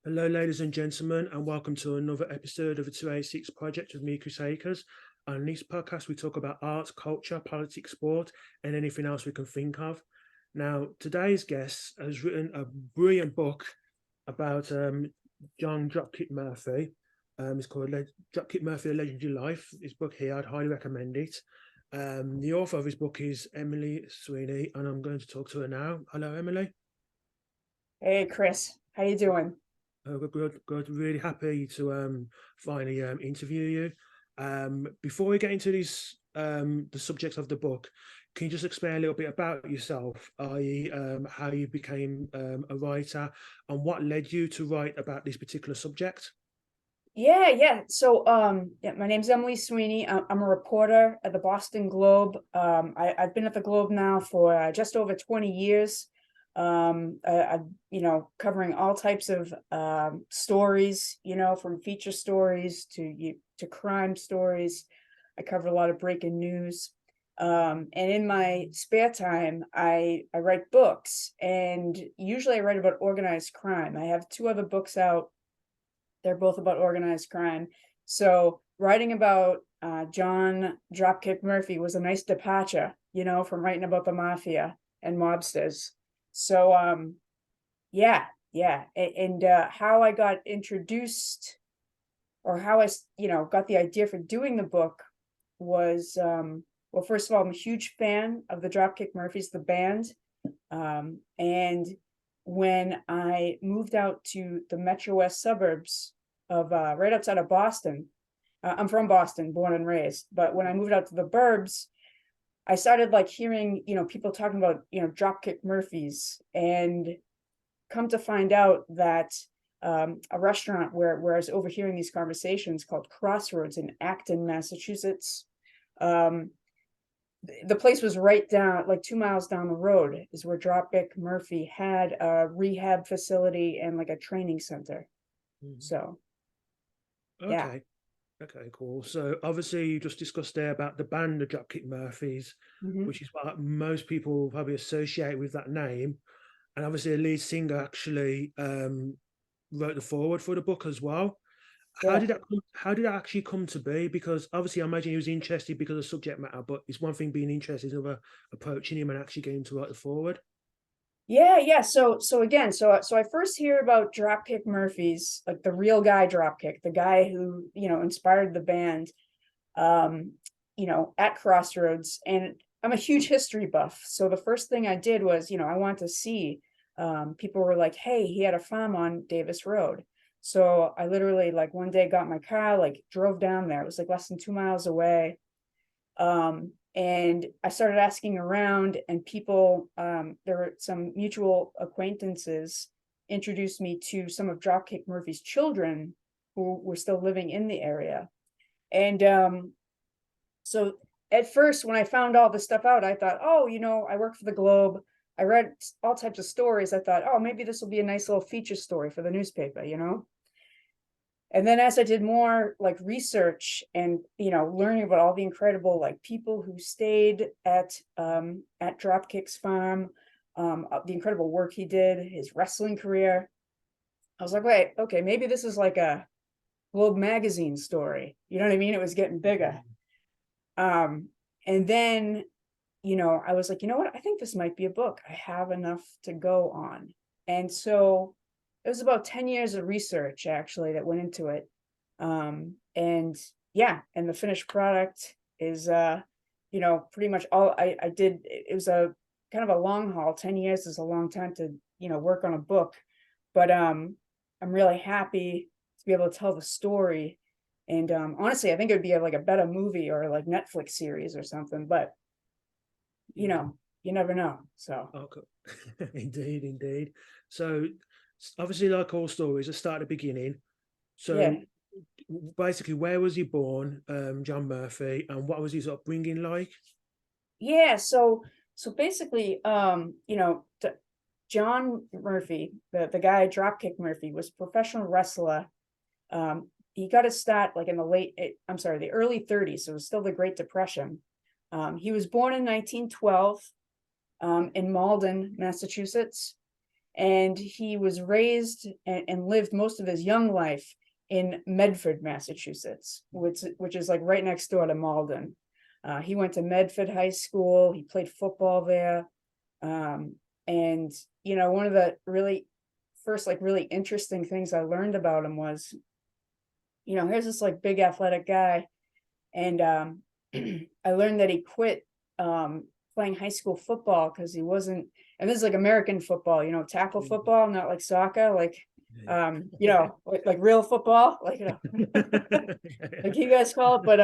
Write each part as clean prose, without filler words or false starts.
Hello, ladies and gentlemen, and welcome to another episode of the 286 Project with me, Chris Akers. On this podcast, we talk about arts, culture, politics, sport, and anything else we can think of. Now, today's guest has written a brilliant book about John Dropkick Murphy. It's called Dropkick Murphy: A Legendary Life. This book here, I'd highly recommend it. The author of his book is Emily Sweeney, and I'm going to talk to her now. Hello, Emily. Hey Chris, how you doing? Good. Really happy to finally interview you. Before we get into this, the subject of the book, can you just explain a little bit about yourself, i.e., how you became a writer, and what led you to write about this particular subject? Yeah. So my name's Emily Sweeney. I'm a reporter at the Boston Globe. I've been at the Globe now for just over 20 years. Covering all types of stories, from feature stories to crime stories. I cover a lot of breaking news. And in my spare time, I write books, and usually I write about organized crime. I have two other books out. They're both about organized crime. So writing about John Dropkick Murphy was a nice departure, from writing about the mafia and mobsters. So and how I got introduced, or how I got the idea for doing the book was, well, first of all, I'm a huge fan of the Dropkick Murphys, the band. And when I moved out to the Metro West suburbs of right outside of Boston, I'm from Boston, born and raised, but when I moved out to the burbs, I started like hearing, people talking about, Dropkick Murphys, and come to find out that a restaurant where I was overhearing these conversations, called Crossroads in Acton, Massachusetts. The place was right down, like 2 miles down the road, is where Dropkick Murphy had a rehab facility and like a training center. Mhm. So yeah. Okay, okay, cool. So obviously, you just discussed there about the band, the Dropkick Murphys, Hmm. which is what most people probably associate with that name. And obviously, the lead singer actually wrote the foreword for the book as well. How Yeah. did that how did that actually come to be? Because obviously, I imagine he was interested because of subject matter, but it's one thing being interested, it's another approaching him and actually getting him to write the foreword. Yeah. So I first hear about Dropkick Murphys, like the real guy Dropkick, the guy who, inspired the band, um, at Crossroads. And I'm a huge history buff. So the first thing I did was, I wanted to see, people were like, hey, he had a farm on Davis Road. So I literally, like, one day got my car, like drove down there. It was like less than 2 miles away. And I started asking around, and people, there were some mutual acquaintances introduced me to some of Dropkick Murphy's children who were still living in the area. And so at first, when I found all this stuff out, I thought, oh, I work for the Globe. I read all types of stories. I thought, oh, maybe this will be a nice little feature story for the newspaper. And then as I did more like research and, learning about all the incredible like people who stayed at Dropkick's farm, the incredible work he did, his wrestling career, I was like, wait, okay, maybe this is like a Globe magazine story. You know what I mean? It was getting bigger. Um, and then, I was like, you know what? I think this might be a book. I have enough to go on. And so it was about 10 years of research actually that went into it. And yeah, and the finished product is, pretty much all I did. It was a kind of a long haul. 10 years is a long time to, work on a book, but I'm really happy to be able to tell the story. And honestly, I think it would be like a better movie or like Netflix series or something, but Yeah. you never know. So Okay. Indeed. So obviously, like all stories, I start at the beginning. yeah. So basically, where was he born, John Murphy, and what was his upbringing like? Yeah, so basically, John Murphy, the guy Dropkick Murphy, was a professional wrestler. He got his start like in the early 30s, so it was still the Great Depression. He was born in 1912, in Malden, Massachusetts. and he was raised and lived most of his young life in Medford, Massachusetts, which is like right next door to Malden. He went to Medford High School. He played football there. And, you know, one of the really first, like really interesting things I learned about him was, you know, here's this like big athletic guy. And I learned that he quit playing high school football because he wasn't, and this is like American football, you know, tackle football, not like soccer, like, you know, like real football, like, you know, like you guys call it. But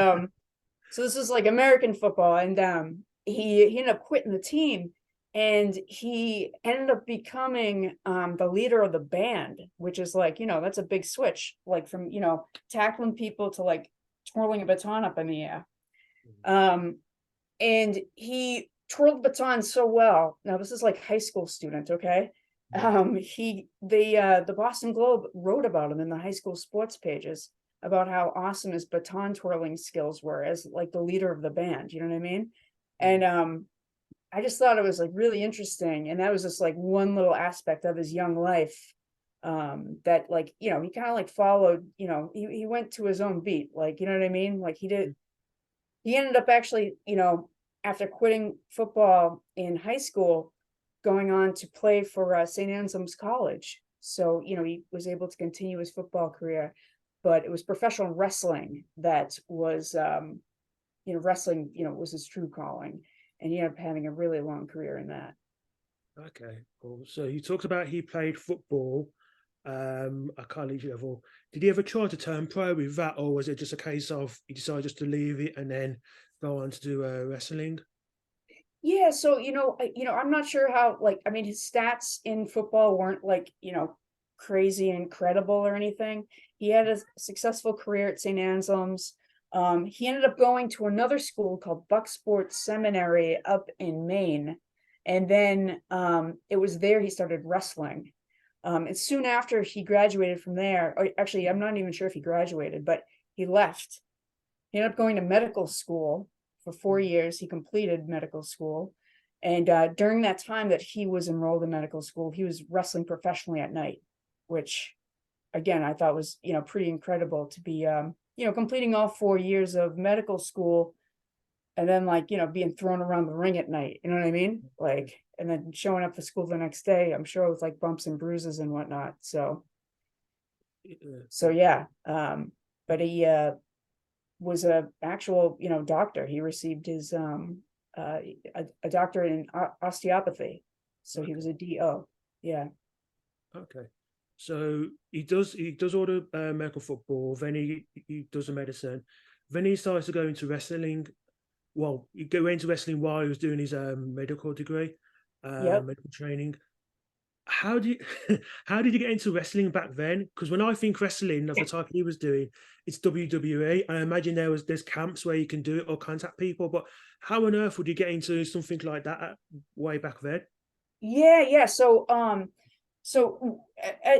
so this is like American football, and he ended up quitting the team, and he ended up becoming the leader of the band, which is like, you know, that's a big switch, like from, you know, tackling people to like twirling a baton up in the air. And he twirled the baton so well. Now this is like high school student, okay? The Boston Globe wrote about him in the high school sports pages about how awesome his baton twirling skills were as like the leader of the band, you know what I mean? And I just thought it was like really interesting, and that was just like one little aspect of his young life that, like, you know, he kind of like followed, you know, he went to his own beat, like, you know what I mean? Like he ended up actually, you know, after quitting football in high school, going on to play for St. Anselm's College. So, you know, he was able to continue his football career, but it was professional wrestling that was, you know, wrestling, you know, was his true calling. And he ended up having a really long career in that. Okay, cool. So you talked about he played football at college level. Did he ever try to turn pro with that, or was it just a case of he decided just to leave it and then go on to do wrestling? Yeah, so you know, I'm not sure how, like, I mean, his stats in football weren't like, you know, crazy incredible or anything. He had a successful career at St. Anselm's. He ended up going to another school called Bucksport Seminary up in Maine, and then it was there he started wrestling. And soon after he graduated from there, or actually, I'm not even sure if he graduated, but he left. He ended up going to medical school for 4 years. He completed medical school. And during that time that he was enrolled in medical school, he was wrestling professionally at night, which, again, I thought was, you know, pretty incredible to be, you know, completing all 4 years of medical school and then, like, you know, being thrown around the ring at night. You know what I mean? Like, and then showing up for school the next day, I'm sure with like bumps and bruises and whatnot. So yeah. But he was a actual, you know, doctor. He received his a doctorate in osteopathy, so he was a DO. Yeah. Okay. So he does all the medical football, then he does the medicine, then he starts to go into wrestling. Well, he go into wrestling while he was doing his medical degree, Yep. medical training. How do you how did you get into wrestling back then? Because when I think wrestling of the type he was doing, it's WWE. And I imagine there's camps where you can do it or contact people. But how on earth would you get into something like that way back then? Yeah. So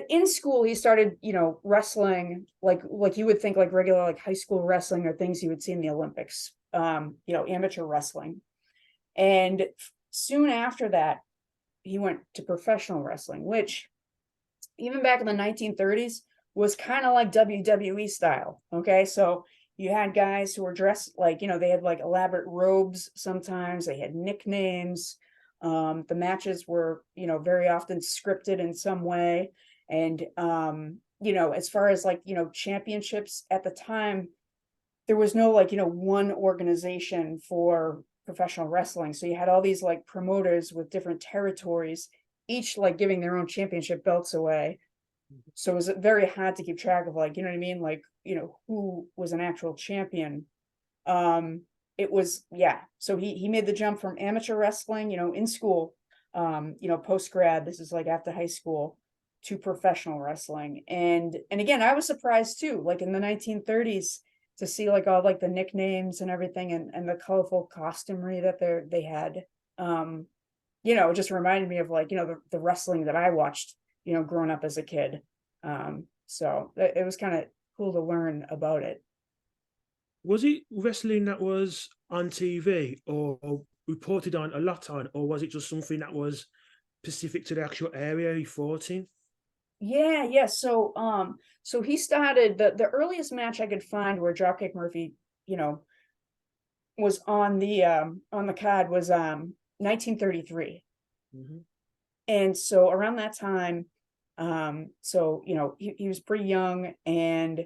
in school he started, you know, wrestling like you would think like regular like high school wrestling or things you would see in the Olympics. You know, amateur wrestling. And soon after that, he went to professional wrestling, which even back in the 1930s was kind of like WWE style. Okay. So you had guys who were dressed like, you know, they had like elaborate robes. Sometimes they had nicknames. The matches were, you know, very often scripted in some way. And, you know, as far as like, you know, championships at the time, there was no like, you know, one organization for professional wrestling. So you had all these like promoters with different territories, each like giving their own championship belts away. So it was very hard to keep track of, like, you know what I mean? Like, you know, who was an actual champion. It was, yeah. So he made the jump from amateur wrestling, you know, in school, you know, post grad, this is like after high school, to professional wrestling. And again, I was surprised too, like in the 1930s, to see like all like the nicknames and everything, and the colorful costumery that they had. You know, it just reminded me of like, you know, the wrestling that I watched, you know, growing up as a kid. So it was kind of cool to learn about it. Was it wrestling that was on TV or reported on a lot on, or was it just something that was specific to the actual area he fought in? Yeah. So he started the earliest match I could find where Dropkick Murphy, you know, was on the card was 1933. Hmm. And so around that time, so he was pretty young, and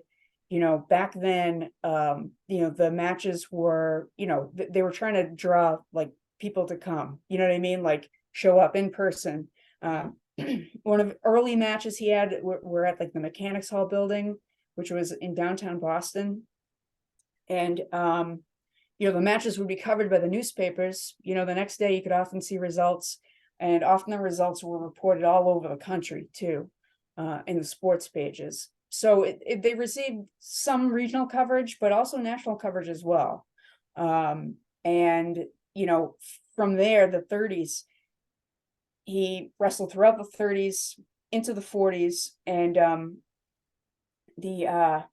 back then, the matches were, they were trying to draw like people to come, you know what I mean, like show up in person. One of the early matches he had were at like the Mechanics Hall building, which was in downtown Boston. And the matches would be covered by the newspapers. The next day you could often see results, and often the results were reported all over the country too, in the sports pages. So they received some regional coverage, but also national coverage as well. And from there, the 30s, he wrestled throughout the 30s into the 40s, and he got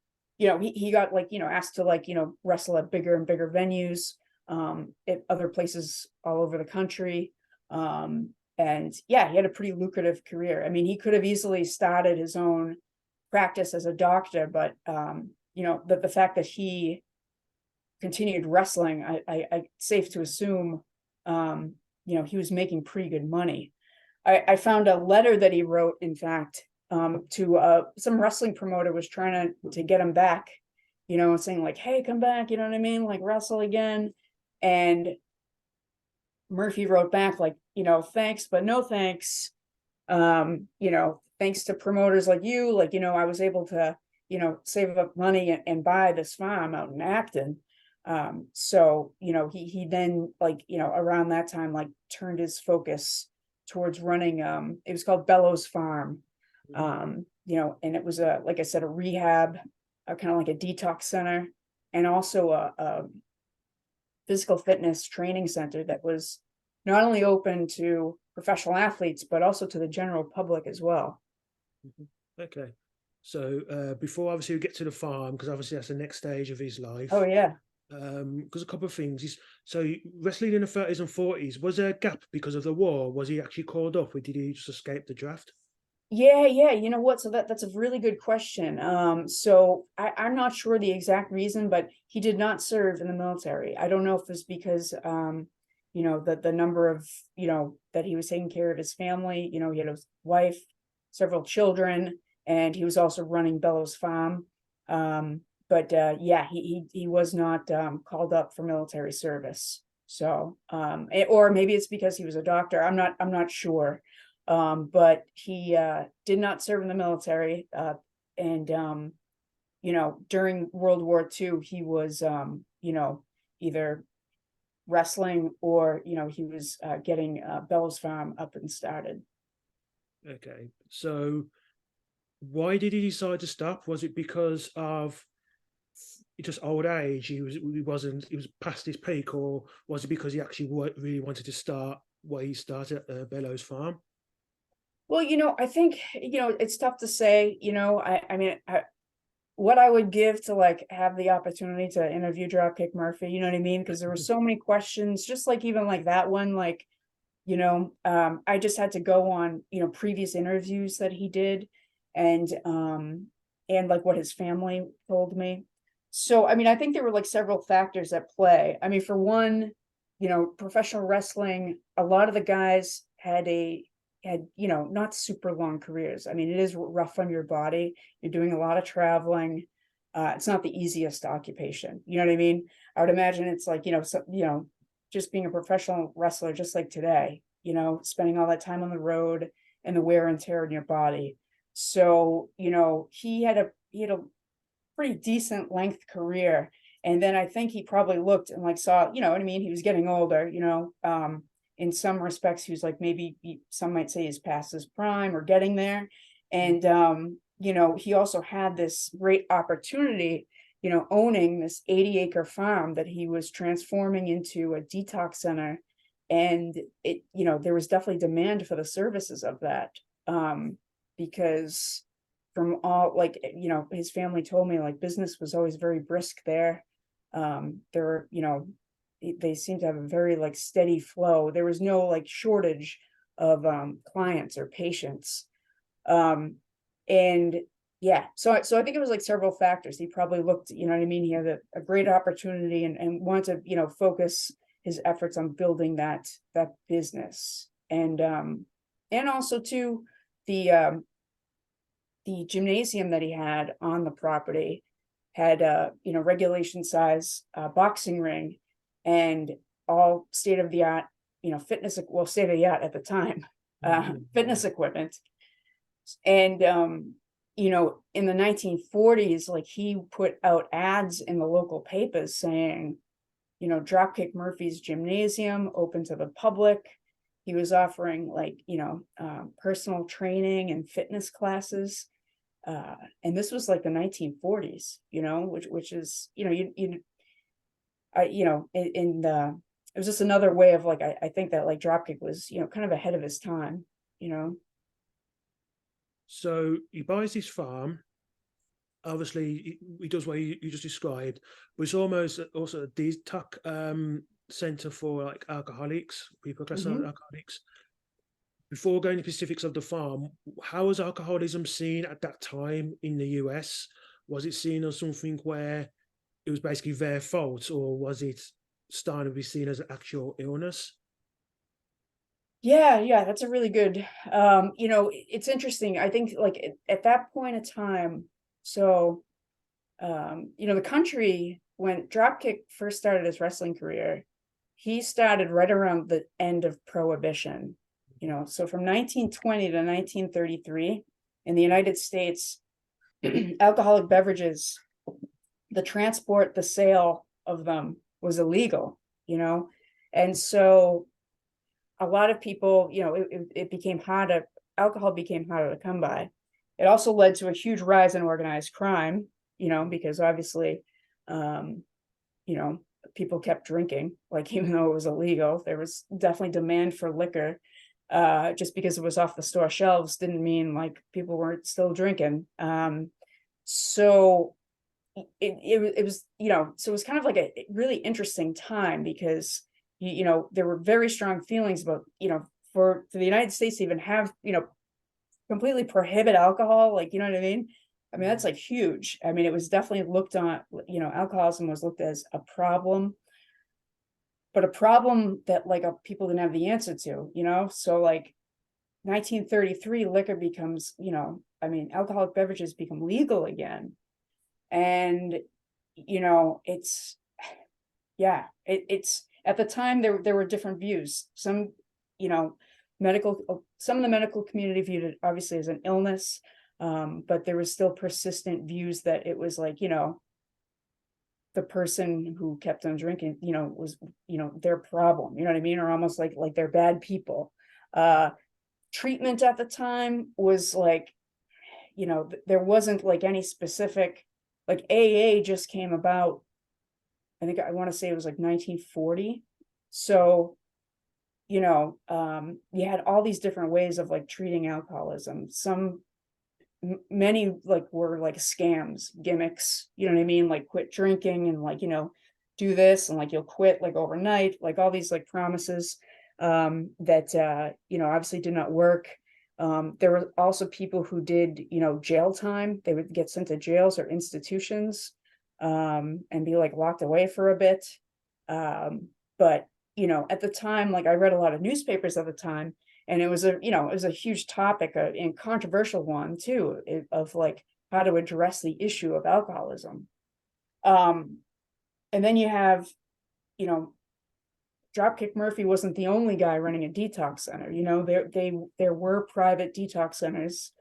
asked to wrestle at bigger and bigger venues, at other places all over the country. And yeah, he had a pretty lucrative career. I mean, he could have easily started his own practice as a doctor, but the fact that he continued wrestling, I safe to assume, he was making pretty good money. I found a letter that he wrote, in fact, to some wrestling promoter was trying to get him back, saying like, hey, come back, you know what I mean? Like wrestle again. And Murphy wrote back like, thanks, but no thanks. Thanks to promoters like you, I was able to, save up money and buy this farm out in Acton. So, he then around that time, turned his focus towards running, it was called Bellows Farm. And it was like I said, a rehab, kind of like a detox center, and also a physical fitness training center that was not only open to professional athletes, but also to the general public as well. Okay. So before obviously we get to the farm, because obviously that's the next stage of his life. Oh yeah. Because a couple of things. So wrestling in the 30s and 40s, was there a gap because of the war? Was he actually called up, or did he just escape the draft? Yeah, you know what? So that's a really good question. So I'm not sure the exact reason, but he did not serve in the military. I don't know if it's because the number of, that he was taking care of his family. He had a wife, several children, and he was also running Bellows Farm. But yeah, he was not called up for military service. So or maybe it's because he was a doctor. I'm not sure. But he did not serve in the military. And during World War II, he was either wrestling, or he was getting Bellows Farm up and started. Okay. So why did he decide to stop? Was it because of just old age? He was past his peak, or was it because he actually really wanted to start what he started at Bellows Farm? Well, I think, it's tough to say. I mean, what I would give to have the opportunity to interview Dropkick Murphy, you know what I mean? Because there were so many questions, just even that one, I just had to go on, previous interviews that he did, and what his family told me. So, I mean, I think there were several factors at play. I mean, for one, professional wrestling, a lot of the guys had not super long careers. I mean, it is rough on your body. You're doing a lot of traveling. It's not the easiest occupation. You know what I mean? I would imagine it's just being a professional wrestler, just like today, spending all that time on the road and the wear and tear in your body. So, he had a pretty decent length career. And then I think he probably looked and saw, you know what I mean? He was getting older, in some respects, he was maybe some might say he's past his prime or getting there. And, he also had this great opportunity, owning this 80-acre farm that he was transforming into a detox center. And there was definitely demand for the services of that. Because from all, his family told me business was always very brisk there. There were, they seemed to have a very steady flow. There was no shortage of clients or patients. And yeah, so I think it was like several factors. He probably looked, you know what I mean? He had a great opportunity and wanted to, you know, focus his efforts on building that business. And also too, the gymnasium that he had on the property had you know, regulation size boxing ring and all state of the art, you know, state of the art at the time, fitness equipment. And you know, in the 1940s, like he put out ads in the local papers saying, you know, Dropkick Murphys Gymnasium open to the public. He was offering like, you know, personal training and fitness classes. And this was like the 1940s, you know, which is, you know, you know, it was just another way of like, I think that like Dropkick was, you know, kind of ahead of his time, you know. So he buys this farm. Obviously, he does what you just described, but it's almost also a detox center for like alcoholics, people classified as alcoholics. Before going to specifics of the farm, how was alcoholism seen at that time in the US? Was it seen as something where it was basically their fault, or was it starting to be seen as an actual illness? Yeah, that's a really good, you know, it's interesting. I think like at that point of time, so, you know, the country, when Dropkick first started his wrestling career, he started right around the end of Prohibition, you know, so from 1920 to 1933 in the United States, alcoholic beverages, the transport, the sale of them was illegal, you know, and so a lot of people, you know, it became harder, alcohol became harder to come by. It also led to a huge rise in organized crime, you know, because obviously, you know, people kept drinking, like even though it was illegal, there was definitely demand for liquor. Just because it was off the store shelves didn't mean like people weren't still drinking. So it was, you know, so it was kind of like a really interesting time because you know, there were very strong feelings about, you know, for the United States to even have, you know, completely prohibit alcohol, like, you know what I mean? I mean, that's like huge. I mean, it was definitely looked on, you know, alcoholism was looked as a problem, but a problem that like people didn't have the answer to, you know? So like 1933, liquor becomes, you know, I mean, alcoholic beverages become legal again. And, you know, it's, yeah, it's at the time there were different views. Some, you know, some of the medical community viewed it obviously as an illness, but there was still persistent views that it was like, you know, the person who kept on drinking, you know, was, you know, their problem, you know what I mean, or almost like they're bad people. Treatment at the time was like, you know, there wasn't like any specific, like AA just came about, I think I want to say it was like 1940. So, you know, you had all these different ways of like treating alcoholism. Many like were like scams, gimmicks, you know what I mean? Like quit drinking and like, you know, do this and like you'll quit like overnight, like all these like promises that, you know, obviously did not work. There were also people who did, you know, jail time. They would get sent to jails or institutions and be like locked away for a bit. But, you know, at the time, like I read a lot of newspapers at the time, and it was a, you know, it was a huge topic and controversial one too, of like how to address the issue of alcoholism. And then you have, you know, Dropkick Murphy wasn't the only guy running a detox center. You know, there were private detox centers.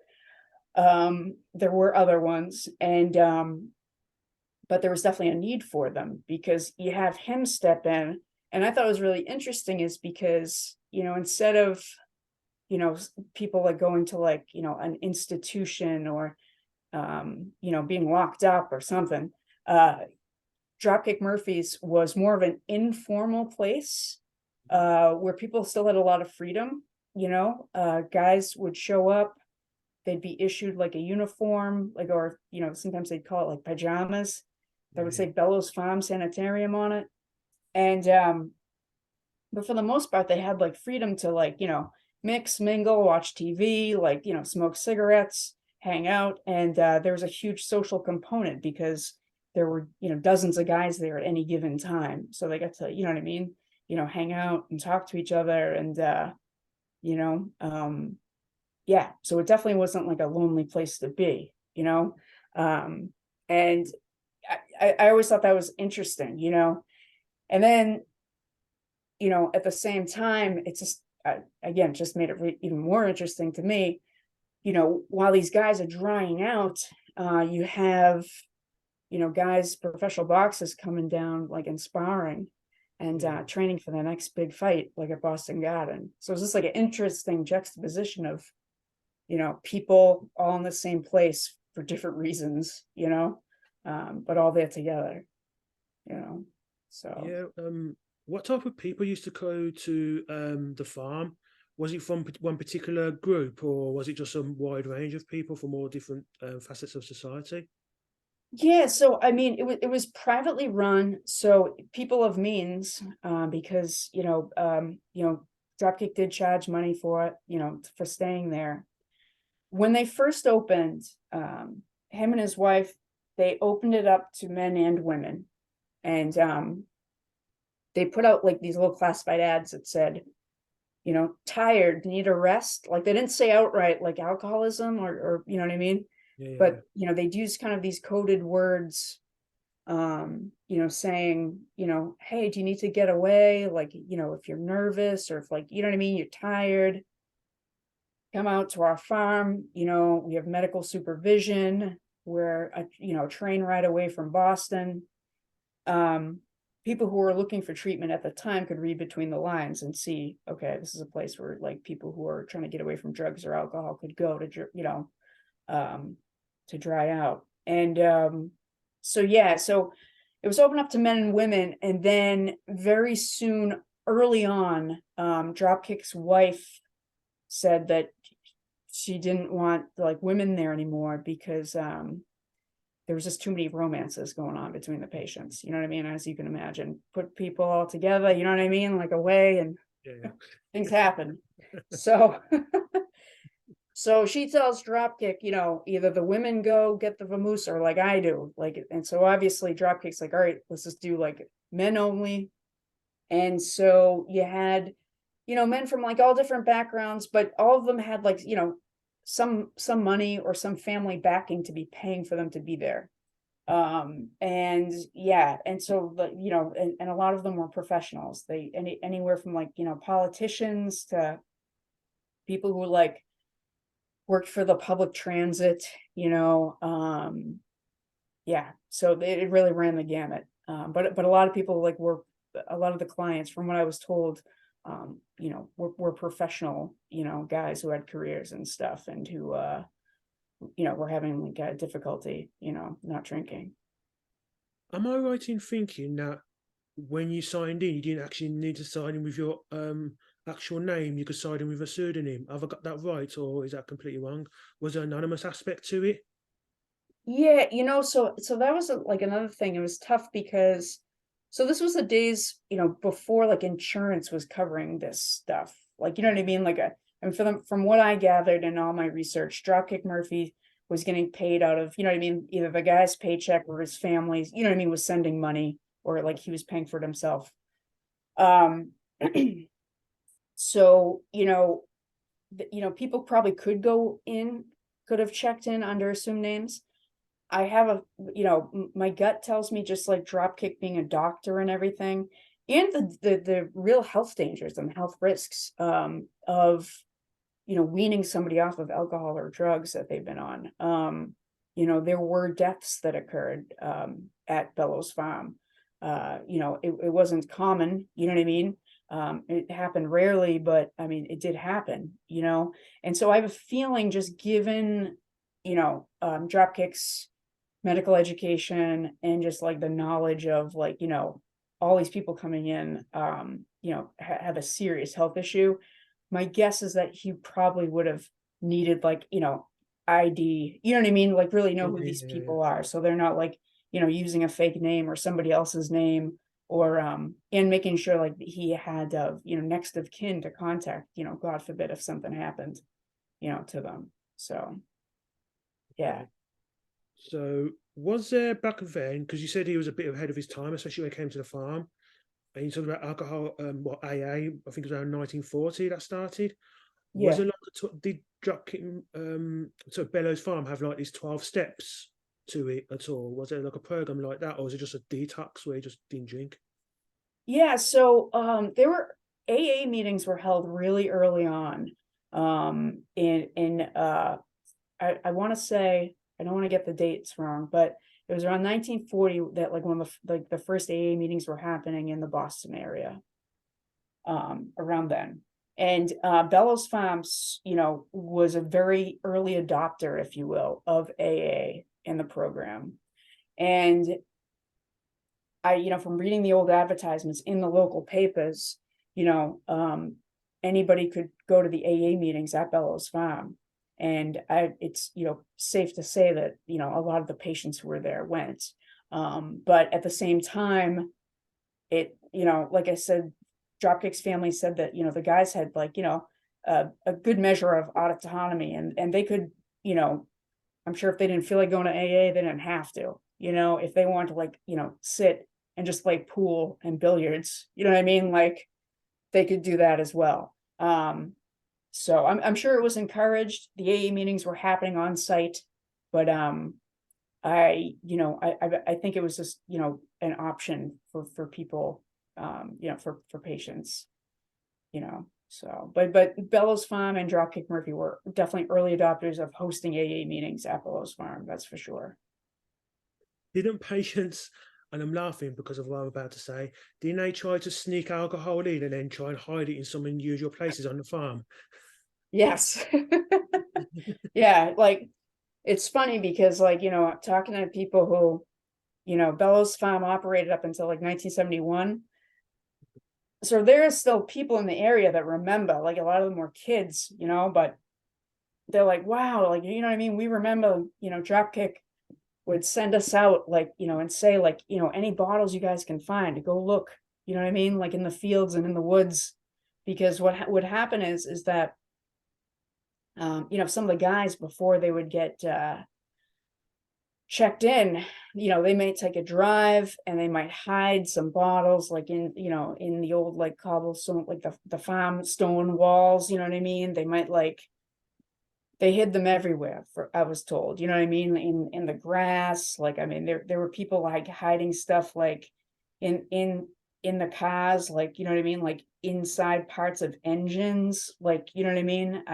There were other ones, and but there was definitely a need for them because you have him step in. And I thought it was really interesting is because, you know, instead of, you know, people like going to like, you know, an institution or, you know, being locked up or something, Dropkick Murphys was more of an informal place where people still had a lot of freedom. You know, guys would show up, they'd be issued like a uniform, like, or, you know, sometimes they'd call it like pajamas that would say Bellows Farm Sanitarium on it. And, but for the most part, they had like freedom to like, you know, mix, mingle, watch TV, like, smoke cigarettes, hang out. And there was a huge social component because there were, dozens of guys there at any given time. So they got to, you know what I mean? Hang out and talk to each other. And, you know, yeah, so it definitely wasn't like a lonely place to be, and I always thought that was interesting, and then, at the same time, it's just, again, just made it even more interesting to me, while these guys are drying out, you have, guys, professional boxers coming down, like, and sparring and Yeah. training for the next big fight, like at Boston Garden. So it's just like an interesting juxtaposition of, people all in the same place for different reasons, but all there together, so. Yeah. What type of people used to go to the farm? Was it from one particular group, or was it just a wide range of people from all different facets of society? Yeah, so I mean, it was privately run, so people of means, because Dropkick did charge money for it, for staying there. When they first opened, him and his wife, they opened it up to men and women, and they put out like these little classified ads that said, tired, need a rest. Like they didn't say outright like alcoholism or you know what I mean? Yeah, yeah, yeah. But they'd use kind of these coded words, saying, hey, do you need to get away? Like, if you're nervous or if like, you know what I mean, you're tired, come out to our farm, we have medical supervision. We're a train ride away from Boston. People who were looking for treatment at the time could read between the lines and see, okay, this is a place where like people who are trying to get away from drugs or alcohol could go to dry out. And so yeah, so it was open up to men and women, and then very soon, early on, Dropkick's wife said that she didn't want like women there anymore because there was just too many romances going on between the patients. You know what I mean? As you can imagine, put people all together, you know what I mean? Like away, and Yeah, things happen. So so she tells Dropkick, either the women go get the vamoose or like I do. Like, and so obviously Dropkick's like, all right, let's just do like men only. And so you had, men from like all different backgrounds, but all of them had like, some money or some family backing to be paying for them to be there. And yeah, and so and a lot of them were professionals. They anywhere from like, politicians to people who like worked for the public transit, yeah, so it really ran the gamut. But a lot of people like were a lot of the clients, from what I was told, were professional, guys who had careers and stuff, and who were having like a difficulty, not drinking. Am I right in thinking that when you signed in, you didn't actually need to sign in with your actual name? You could sign in with a pseudonym. Have I got that right, or is that completely wrong? Was there an anonymous aspect to it? Yeah, so that was like another thing. It was tough because so this was the days, before like insurance was covering this stuff. Like, you know what I mean? Like and from what I gathered in all my research, Dropkick Murphy was getting paid out of, you know what I mean, either the guy's paycheck or his family's, you know what I mean, was sending money, or like he was paying for it himself. Um so, people probably could have checked in under assumed names. I have my gut tells me, just like Dropkick being a doctor and everything, and the real health dangers and health risks of weaning somebody off of alcohol or drugs that they've been on. There were deaths that occurred at Bellows Farm. It wasn't common, you know what I mean? It happened rarely, but I mean, it did happen, and so I have a feeling, just given Dropkick's medical education and just like the knowledge of like, all these people coming in, have a serious health issue. My guess is that he probably would have needed like, ID, you know what I mean? Like really know Yeah, who yeah, these yeah, yeah. people are. So they're not like, using a fake name or somebody else's name, or and making sure like he had next of kin to contact, God forbid if something happened, to them. So yeah. So was there back then, because you said he was a bit ahead of his time, especially when it came to the farm, and you talked about alcohol, what AA, I think it was around 1940 that started. Was Yeah. there like did Dropkick, so Bellows Farm have like these 12 steps to it at all? Was there like a program like that, or was it just a detox where you just didn't drink? Yeah, so there were AA meetings were held really early on. I want to say, I don't want to get the dates wrong, but it was around 1940 that like one of the first AA meetings were happening in the Boston area, around then. And Bellows Farms, was a very early adopter, if you will, of AA in the program. And from reading the old advertisements in the local papers, anybody could go to the AA meetings at Bellows Farm. And it's, safe to say that, a lot of the patients who were there went. But at the same time, like I said, Dropkick's family said that, the guys had like, a good measure of autonomy, and they could, I'm sure if they didn't feel like going to AA, they didn't have to, if they wanted to like, sit and just play pool and billiards, you know what I mean? Like they could do that as well. So I'm sure it was encouraged. The AA meetings were happening on site, but I think it was just, an option for people, for patients, so, but Bellows Farm and Dropkick Murphy were definitely early adopters of hosting AA meetings at Bellows Farm. That's for sure. Didn't patients, and I'm laughing because of what I'm about to say, didn't they try to sneak alcohol in and then try and hide it in some unusual places on the farm? Yes. Yeah, like it's funny because like, talking to people who, Bellows Farm operated up until like 1971. So there are still people in the area that remember, like a lot of them were kids, but they're like, wow, like, you know what I mean? We remember, Dropkick would send us out, like, and say, like, any bottles you guys can find to go look, you know what I mean? Like in the fields and in the woods. Because what would happen is that, some of the guys before they would get checked in, they might take a drive and they might hide some bottles like in the old like cobblestone, like the farm stone walls, you know what I mean? They might like they hid them everywhere, I was told, you know what I mean? In the grass. Like, I mean, there were people like hiding stuff like in the cars, like, you know what I mean? Like inside parts of engines, like, you know what I mean?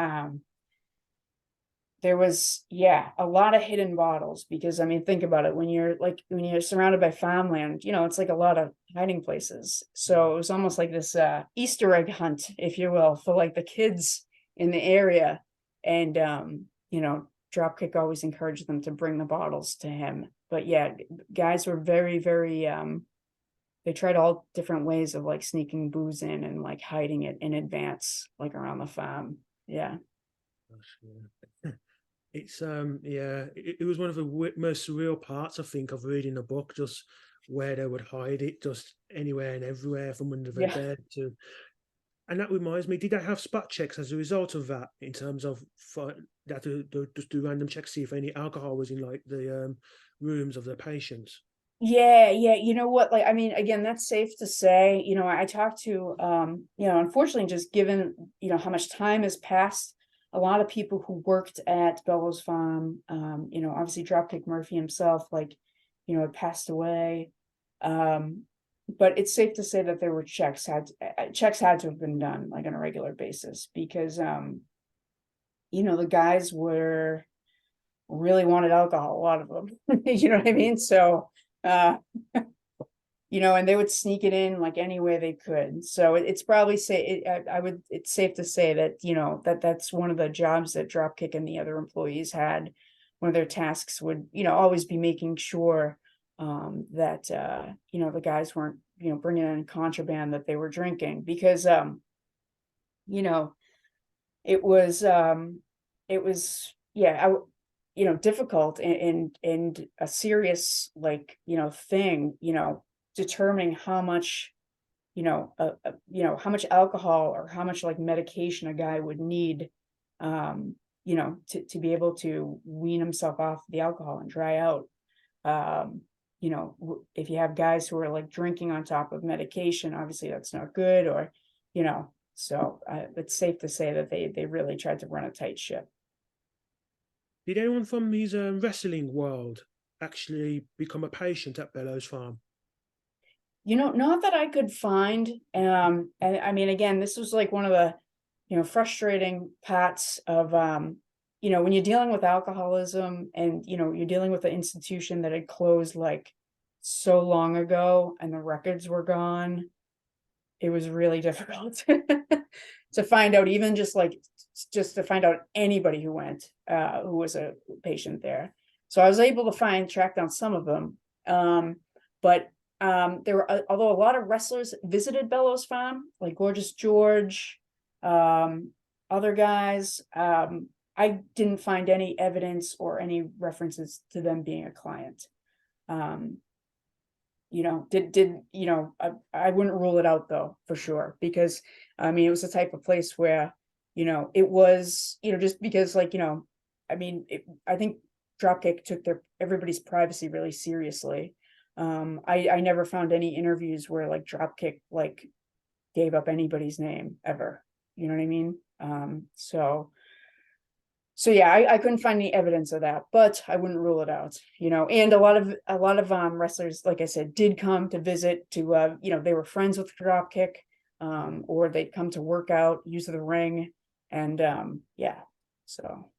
There was, yeah, a lot of hidden bottles because I mean, think about it, when you're surrounded by farmland, it's like a lot of hiding places. So it was almost like this Easter egg hunt, if you will, for like the kids in the area. And Dropkick always encouraged them to bring the bottles to him. But yeah, guys were very, very they tried all different ways of like sneaking booze in and like hiding it in advance, like around the farm. Yeah. It's yeah, it was one of the most surreal parts I think of reading the book, just where they would hide it, just anywhere and everywhere from under their Yeah. bed to. And that reminds me, did they have spot checks as a result of that? In terms of that, just do random checks, see if any alcohol was in like the rooms of the patients. Yeah, yeah. You know what? Like, I mean, again, that's safe to say. I talked to, unfortunately, just given, how much time has passed, a lot of people who worked at Bellows Farm, obviously Dropkick Murphy himself, like, had passed away. But it's safe to say that there were checks had to have been done like on a regular basis because, the guys were really wanted alcohol, a lot of them, you know what I mean? So, uh, and they would sneak it in like any way they could. So it's probably it's safe to say that, that's one of the jobs that Dropkick and the other employees had. One of their tasks would, always be making sure that, the guys weren't, bringing in contraband that they were drinking because, it was, yeah, difficult and a serious like, thing, determining how much, how much alcohol or how much like medication a guy would need, to be able to wean himself off the alcohol and dry out. If you have guys who are like drinking on top of medication, obviously that's not good, or, so it's safe to say that they really tried to run a tight ship. Did anyone from his wrestling world actually become a patient at Bellows Farm? Not that I could find. And I mean, again, this was like one of the, frustrating parts of, when you're dealing with alcoholism and, you're dealing with an institution that had closed like so long ago and the records were gone. It was really difficult to find out, even just to find out anybody who went, who was a patient there. So I was able to track down some of them. But there were, although a lot of wrestlers visited Bellows Farm, like Gorgeous George, other guys, I didn't find any evidence or any references to them being a client. I wouldn't rule it out though, for sure, because I mean, it was the type of place where, it was, just because I think Dropkick took everybody's privacy really seriously. I never found any interviews where like Dropkick like gave up anybody's name ever. You know what I mean? So yeah, I couldn't find any evidence of that, but I wouldn't rule it out. And a lot of wrestlers, like I said, did come to visit to they were friends with Dropkick, or they'd come to work out, use the ring, and yeah, so.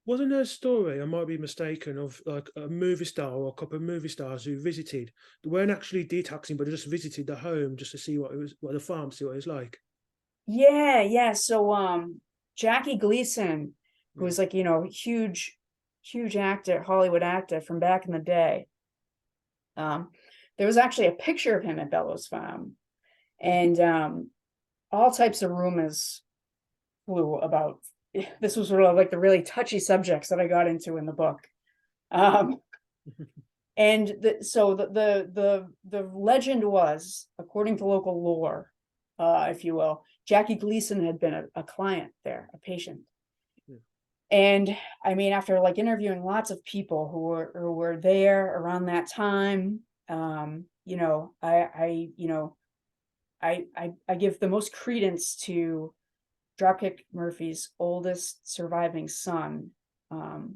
Wasn't there a story, I might be mistaken, of like a movie star or a couple of movie stars who visited? They weren't actually detoxing, but they just visited the home just to see what the farm, see what it was like. Yeah. So Jackie Gleason, who was like, huge actor, Hollywood actor from back in the day. There was actually a picture of him at Bellows Farm, and all types of rumors flew about. This was sort of like the really touchy subjects that I got into in the book. And the legend was, according to local lore, if you will, Jackie Gleason had been a client there, a patient. Yeah. And I mean, after like interviewing lots of people who were there around that time, I give the most credence to Dropkick Murphys' oldest surviving son,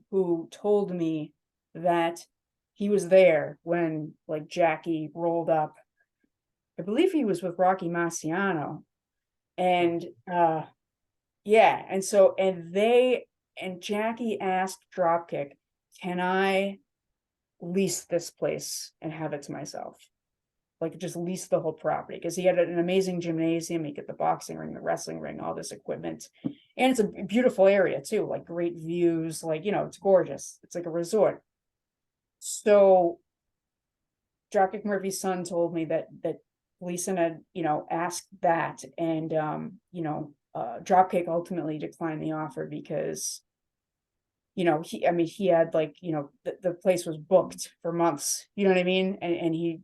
who told me that he was there when like Jackie rolled up. I believe he was with Rocky Marciano. And yeah, and Jackie asked Dropkick, can I lease this place and have it to myself? Like just lease the whole property, because he had an amazing gymnasium. He got the boxing ring, the wrestling ring, all this equipment. And it's a beautiful area too, like great views, like, it's gorgeous. It's like a resort. So Dropkick Murphy's son told me that Gleason had, asked that, and Dropkick ultimately declined the offer because, he had like, the place was booked for months, you know what I mean? And he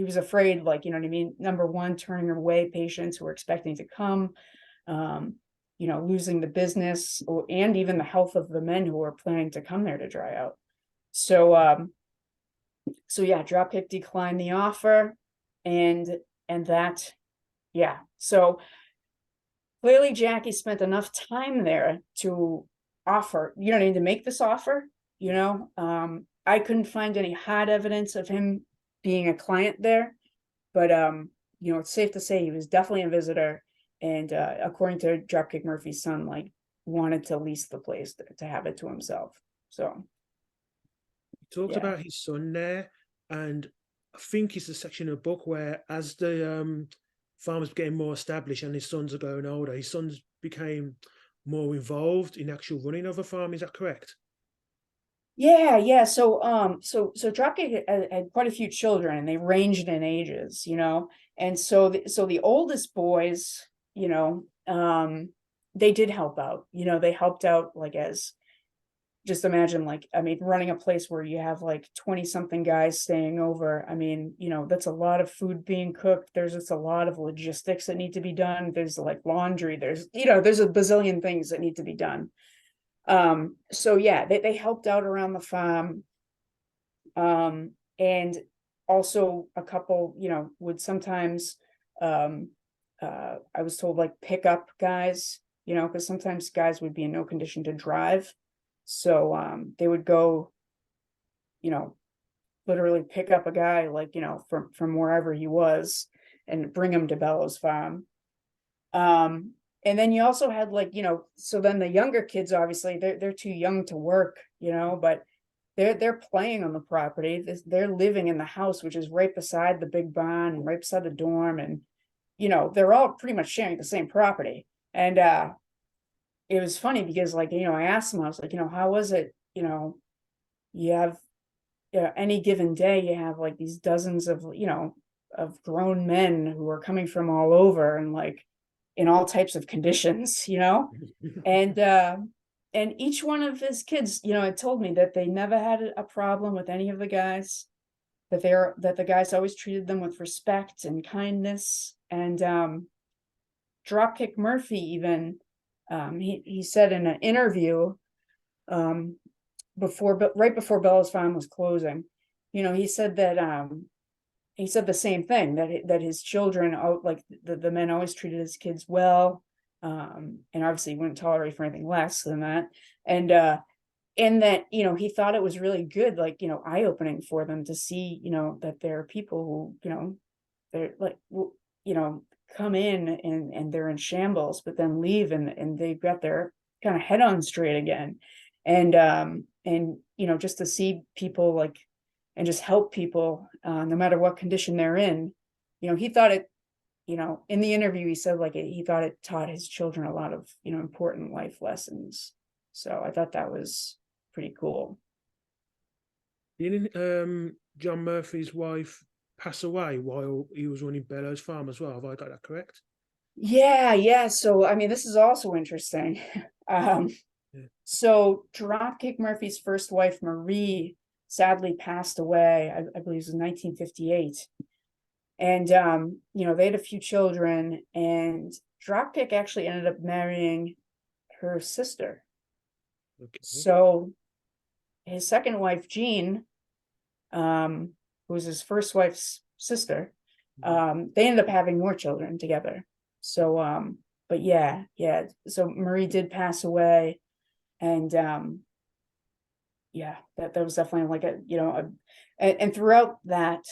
was afraid, like, you know what I mean? Number one, turning away patients who were expecting to come, losing the business and even the health of the men who were planning to come there to dry out. So yeah, Dropkick declined the offer, and that, yeah. So clearly Jackie spent enough time there to offer, to make this offer, I couldn't find any hard evidence of him being a client there, but it's safe to say he was definitely a visitor, and according to Dropkick Murphy's son, like wanted to lease the place to have it to himself. So Talked about his son there, and I think it's a section of the book where, as the farmers getting more established and his sons are growing older, his sons became more involved in actual running of a farm. Is that correct? Yeah. So Dropkick had quite a few children, and they ranged in ages, and so the oldest boys, they did help out. They helped out like as just imagine, like, I mean, running a place where you have like 20 something guys staying over. I mean, that's a lot of food being cooked. There's just a lot of logistics that need to be done. There's like laundry, there's a bazillion things that need to be done. So yeah, they helped out around the farm. And also a couple, would sometimes, I was told, like, pick up guys, because sometimes guys would be in no condition to drive. So they would go, literally pick up a guy, like, from wherever he was, and bring him to Bellows Farm. And then you also had, like, so then the younger kids, obviously they're too young to work, but they're playing on the property. They're living in the house, which is right beside the big barn and right beside the dorm, and they're all pretty much sharing the same property. And it was funny because, like, I asked them, I was like, how was it, you have, any given day you have like these dozens of, of grown men who are coming from all over, and like in all types of conditions, and each one of his kids, had told me that they never had a problem with any of the guys, that the guys always treated them with respect and kindness. And Dropkick Murphy even, he said in an interview, right before Bellows Farm was closing, he said that he said the same thing, that his children, like the men always treated his kids well, and obviously wouldn't tolerate for anything less than that. And that, he thought it was really good, like, eye-opening for them to see, that there are people who, they're like, come in and they're in shambles, but then leave, and they've got their kind of head on straight again. And just to see people, like, and just help people, no matter what condition they're in. He thought it, in the interview, he said, like, he thought it taught his children a lot of, important life lessons. So I thought that was pretty cool. Didn't John Murphy's wife pass away while he was running Bellows Farm as well? Have I got that correct? Yeah. So, I mean, this is also interesting. Yeah. So Dropkick Murphy's first wife, Marie, sadly passed away. I believe it was in 1958. And, they had a few children, and Dropkick actually ended up marrying her sister. Okay. So his second wife, Jean, who was his first wife's sister, they ended up having more children together. So, but yeah. So Marie did pass away, and yeah, that was definitely like and throughout that,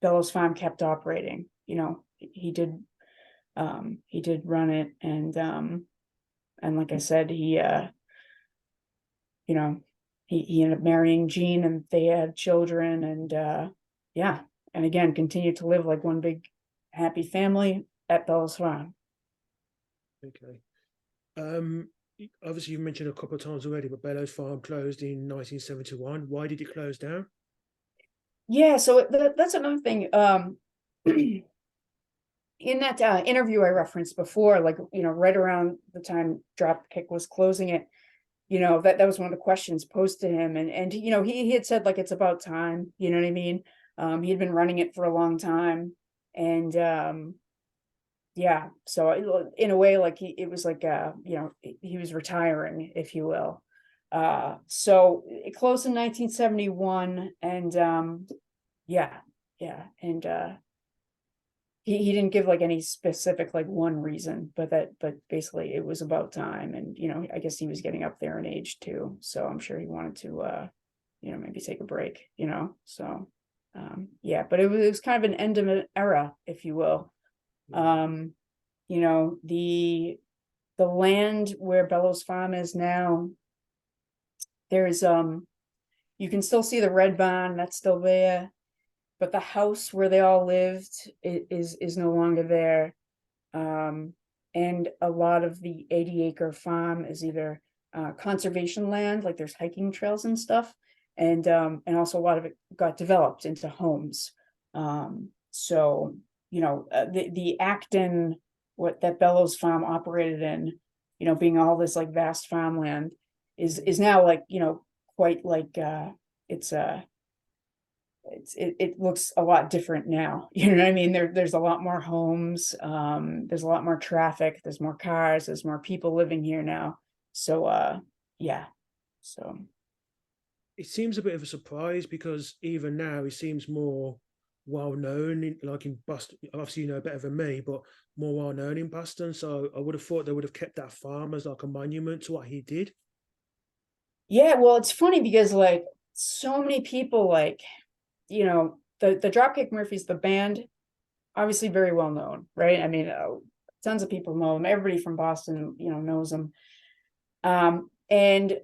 Bellows Farm kept operating. He did run it, and like I said, he ended up marrying Jean, and they had children, and yeah, and again continued to live like one big happy family at Bellows Farm. Okay. Obviously you've mentioned a couple of times already, but Bellows Farm closed in 1971. Why did it close down? Yeah, so that's another thing. In that interview I referenced before, like, right around the time Dropkick was closing it, that was one of the questions posed to him, and he had said, like, it's about time, you know what I mean? He had been running it for a long time, and yeah, so in a way, like, it was like he was retiring, if you will. So it closed in 1971, and yeah, and he didn't give like any specific, like, one reason, but basically it was about time. And I guess he was getting up there in age too, so I'm sure he wanted to maybe take a break, so yeah, but it was kind of an end of an era, if you will. The land where Bellows Farm is now, there's you can still see the red barn, that's still there, but the house where they all lived is no longer there. And a lot of the 80-acre farm is either conservation land, like there's hiking trails and stuff, and also a lot of it got developed into homes. So the Acton, what that Bellows Farm operated in, being all this like vast farmland is now like, quite like it looks a lot different now. You know what I mean? There's a lot more homes, there's a lot more traffic, there's more cars, there's more people living here now. So yeah. So It seems a bit of a surprise because even now it seems more well known like in Boston. Obviously, you know better than me, but more well known in Boston. So I would have thought they would have kept that farm as like a monument to what he did. yeah, well, it's funny because like so many people like, the Dropkick Murphys, the band, obviously very well known, right? I mean, tons of people know them. Everybody from Boston, knows them. And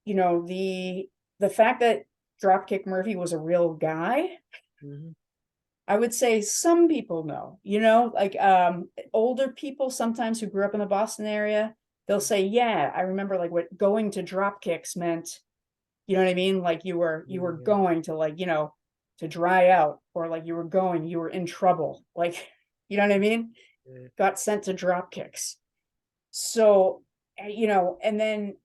the fact that Dropkick Murphy was a real guy, Mhm. I would say some people know, like older people sometimes who grew up in the Boston area, they'll say, yeah, I remember like what going to Dropkicks meant. You know what I mean? Like you were Yeah, going to like, to dry out, or like you were in trouble. Like, you know what I mean? yeah, Got sent to Dropkicks. So, and then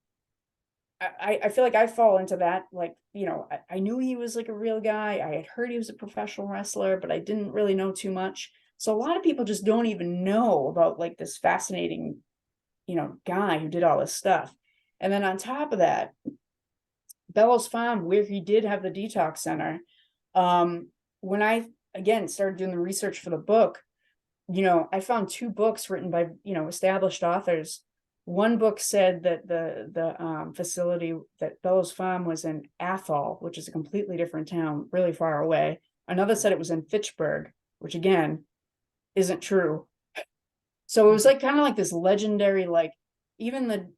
I feel like I fall into that. Like, I knew he was like a real guy. I had heard he was a professional wrestler, but I didn't really know too much. So a lot of people just don't even know about like this fascinating, guy who did all this stuff. And then on top of that, Bellows Farm, where he did have the detox center, when I again started doing the research for the book, I found two books written by, established authors. One book said that the facility that Bellows Farm was in Athol, which is a completely different town, really far away. Another said it was in Fitchburg, which again isn't true. So it was like kind of like this legendary, like even the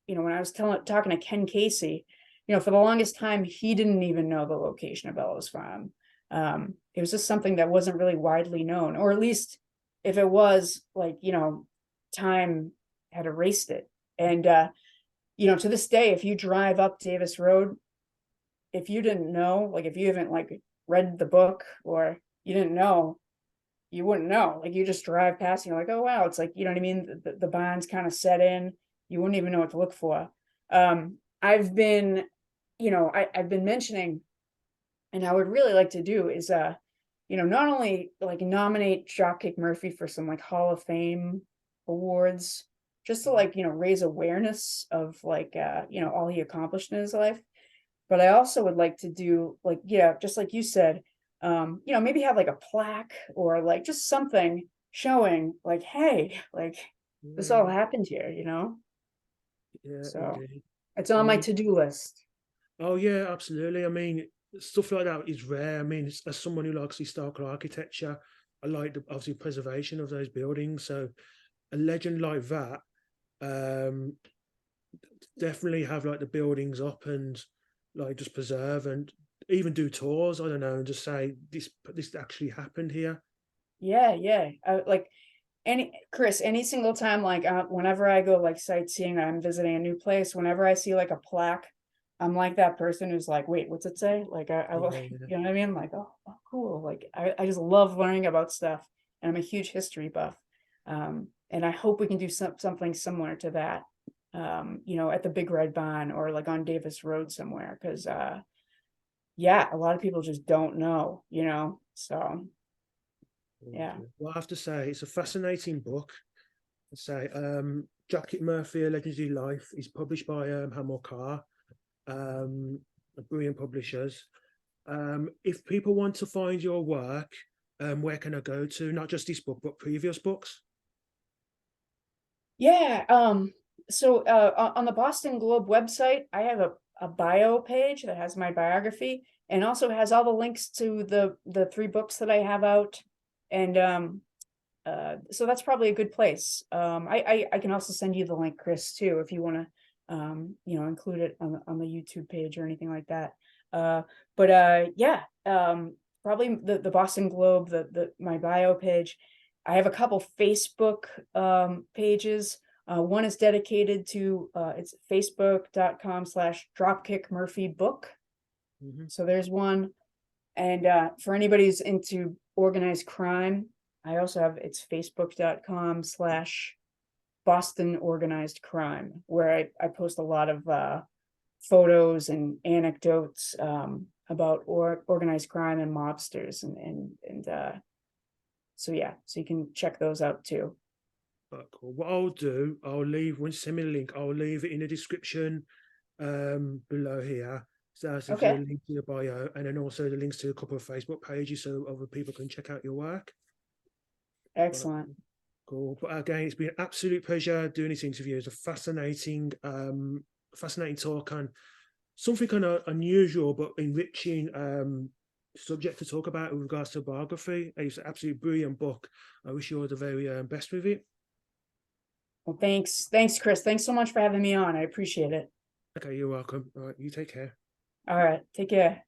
when I was talking to Ken Casey, for the longest time he didn't even know the location of Bellows Farm. It was just something that wasn't really widely known, or at least if it was, like, time had erased it. And to this day, if you drive up Davis Road, if you didn't know, like if you haven't like read the book or you didn't know, you wouldn't know. Like you just drive past and you're like, oh wow, it's like, you know what I mean? The bonds kind of set in. You wouldn't even know what to look for. I've been, I've been mentioning, and I would really like to do is not only like nominate Dropkick Murphy for some like Hall of Fame awards, just to like, raise awareness of like all he accomplished in his life. But I also would like to do like, yeah, just like you said, maybe have like a plaque or like just something showing like, hey, like this all yeah, happened here, yeah, So indeed. it's I on my mean, to-do list. oh yeah, absolutely. I mean, stuff like that is rare. I mean, as someone who likes historical architecture, I like the obviously preservation of those buildings. So a legend like that, um, definitely have like the buildings up and like just preserve and even do tours. I don't know, and just say this actually happened here. Yeah, yeah. Like any single time, like whenever I go like sightseeing, I'm visiting a new place, whenever I see like a plaque, I'm like that person who's like, wait, what's it say? Like Yeah, yeah, you know what I mean? Like, oh cool. Like I just love learning about stuff, and I'm a huge history buff. And I hope we can do something similar to that, at the Big Red Barn or like on Davis Road somewhere. Cause yeah, a lot of people just don't know, So yeah. well, I have to say it's a fascinating book. I say, Dropkick Murphy, A Legendary Life is published by Hamel Carr, um, brilliant publishers. If people want to find your work, where can I go to? Not just this book, but previous books. Yeah. So on the Boston Globe website, I have a bio page that has my biography and also has all the links to the three books that I have out. And so that's probably a good place. I can also send you the link, Chris, too, if you want to include it on the YouTube page or anything like that. But yeah, probably the Boston Globe, the my bio page. I have a couple Facebook pages. One is dedicated to it's facebook.com/Dropkick Murphy book. Hmm. So there's one. And for anybody who's into organized crime, I also have it's facebook.com/ Boston Organized Crime, where I post a lot of photos and anecdotes about organized crime and mobsters, and so yeah, so you can check those out too. Cool. What I'll do, I'll leave, when you send me the link, I'll leave it in the description below here. So that's the Okay, link to your bio, and then also the links to a couple of Facebook pages so other people can check out your work. But excellent. cool. But again, it's been an absolute pleasure doing this interview. It's a fascinating, fascinating talk on something kind of unusual but enriching subject to talk about with regards to biography. It's an absolutely brilliant book. I wish you all the very best with it. Well, thanks, Chris. Thanks so much for having me on. I appreciate it. Okay, you're welcome. All right, you take care. All right, take care.